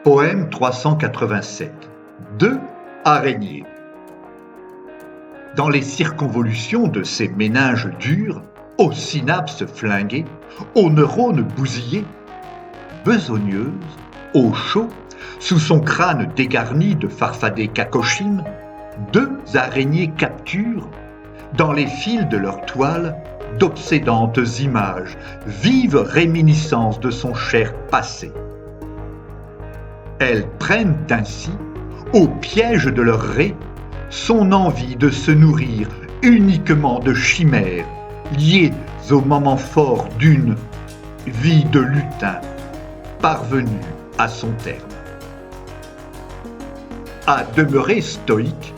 Poème 387. 2 araignées. Dans les circonvolutions de ces méninges durs, aux synapses flinguées, aux neurones bousillés, besogneuses, au chaud, sous son crâne dégarni de farfadets cacochines, 2 araignées capturent, dans les fils de leur toile, d'obsédantes images, vives réminiscences de son cher passé. Elles prennent ainsi, au piège de leur raie, son envie de se nourrir uniquement de chimères, liées au moment fort d'une vie de lutin, parvenue à son terme. À demeurer stoïques,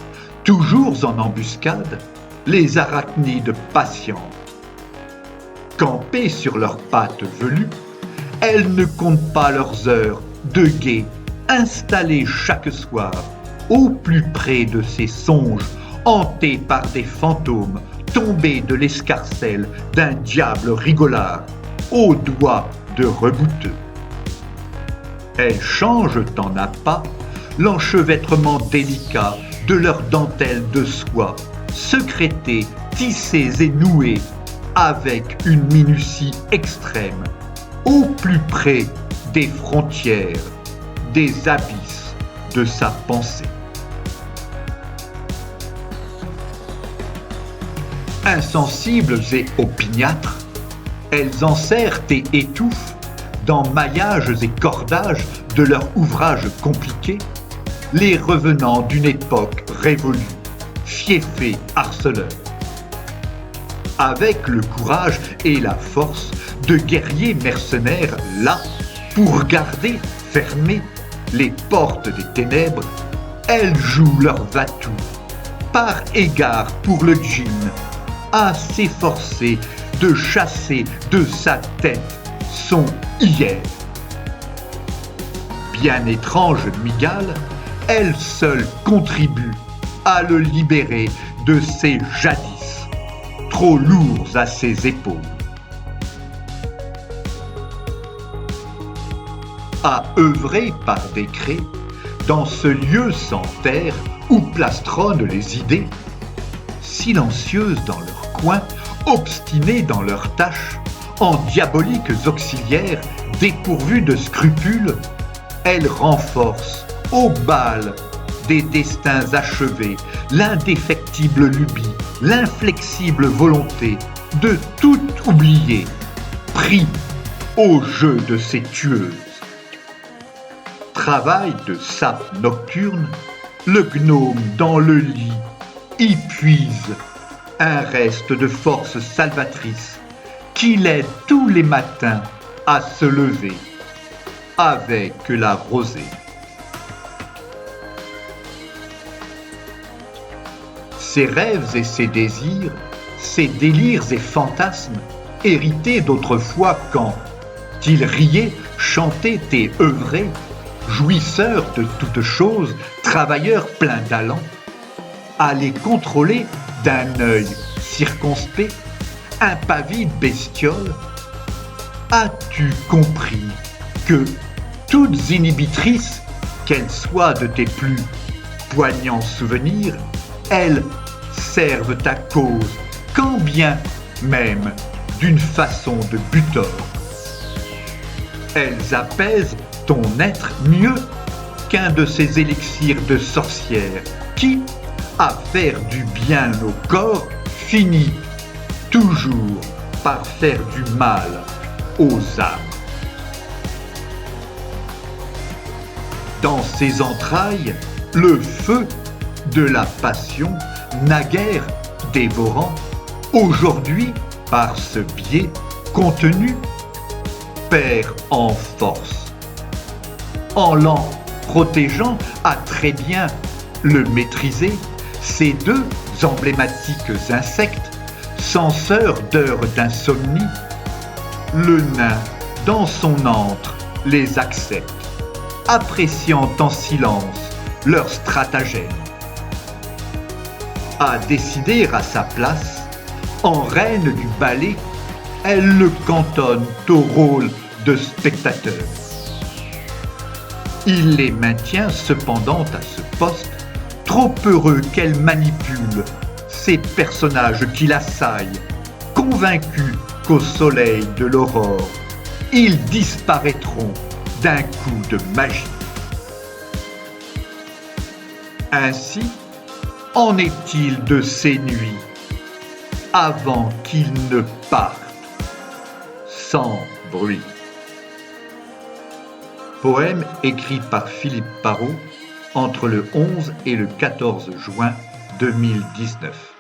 toujours en embuscade, les arachnides patientes. Campées sur leurs pattes velues, elles ne comptent pas leurs heures de guet, installées chaque soir au plus près de ces songes, hantés par des fantômes, tombés de l'escarcelle d'un diable rigolard, aux doigts de rebouteux. Elles changent en appât l'enchevêtrement délicat de leurs dentelles de soie, sécrétées, tissées et nouées, avec une minutie extrême, au plus près des frontières, des abysses de sa pensée. Insensibles et opiniâtres, elles enserrent et étouffent, dans maillages et cordages de leur ouvrage compliqué, les revenants d'une époque révolue, fiefés harceleurs. Avec le courage et la force de guerriers mercenaires là, pour garder fermées les portes des ténèbres, elles jouent leur va-tout, par égard pour le djinn, à s'efforcer de chasser de sa tête son hier. Bien étrange migale, elle seule contribue à le libérer de ses jadis, trop lourds à ses épaules. À œuvrer par décret dans ce lieu sans terre où plastronnent les idées, silencieuses dans leur coin, obstinées dans leurs tâches, en diaboliques auxiliaires dépourvues de scrupules, elles renforcent au bal des destins achevés l'indéfectible lubie, l'inflexible volonté de tout oublier, pris au jeu de ces tueuses. Travail de sape nocturne, le gnome dans le lit y puise un reste de force salvatrice qui l'aide tous les matins à se lever avec la rosée. Ses rêves et ses désirs, ses délires et fantasmes, hérités d'autrefois quand il riait, chantait et œuvrait, jouisseur de toutes choses, travailleur plein d'allant, à les contrôler d'un œil circonspect, impavide bestiole, as-tu compris que toutes inhibitrices, qu'elles soient de tes plus poignants souvenirs, elles servent ta cause, quand bien même d'une façon de butor. Elles apaisent ton être mieux qu'un de ces élixirs de sorcière qui, à faire du bien au corps, finit toujours par faire du mal aux âmes. Dans ses entrailles, le feu de la passion, naguère dévorant, aujourd'hui, par ce biais contenu, perd en force. En l'en protégeant à très bien le maîtriser, ces 2 emblématiques insectes, censeurs d'heures d'insomnie, le nain, dans son antre, les accepte, appréciant en silence leur stratagème. À décider à sa place, en reine du ballet, elle le cantonne au rôle de spectateur. Il les maintient cependant à ce poste, trop heureux qu'elle manipule ces personnages qui l'assaillent, convaincus qu'au soleil de l'aurore, ils disparaîtront d'un coup de magie. Ainsi en est-il de ces nuits, avant qu'ils ne partent sans bruit. Poème écrit par Philippe Parrot entre le 11 et le 14 juin 2019.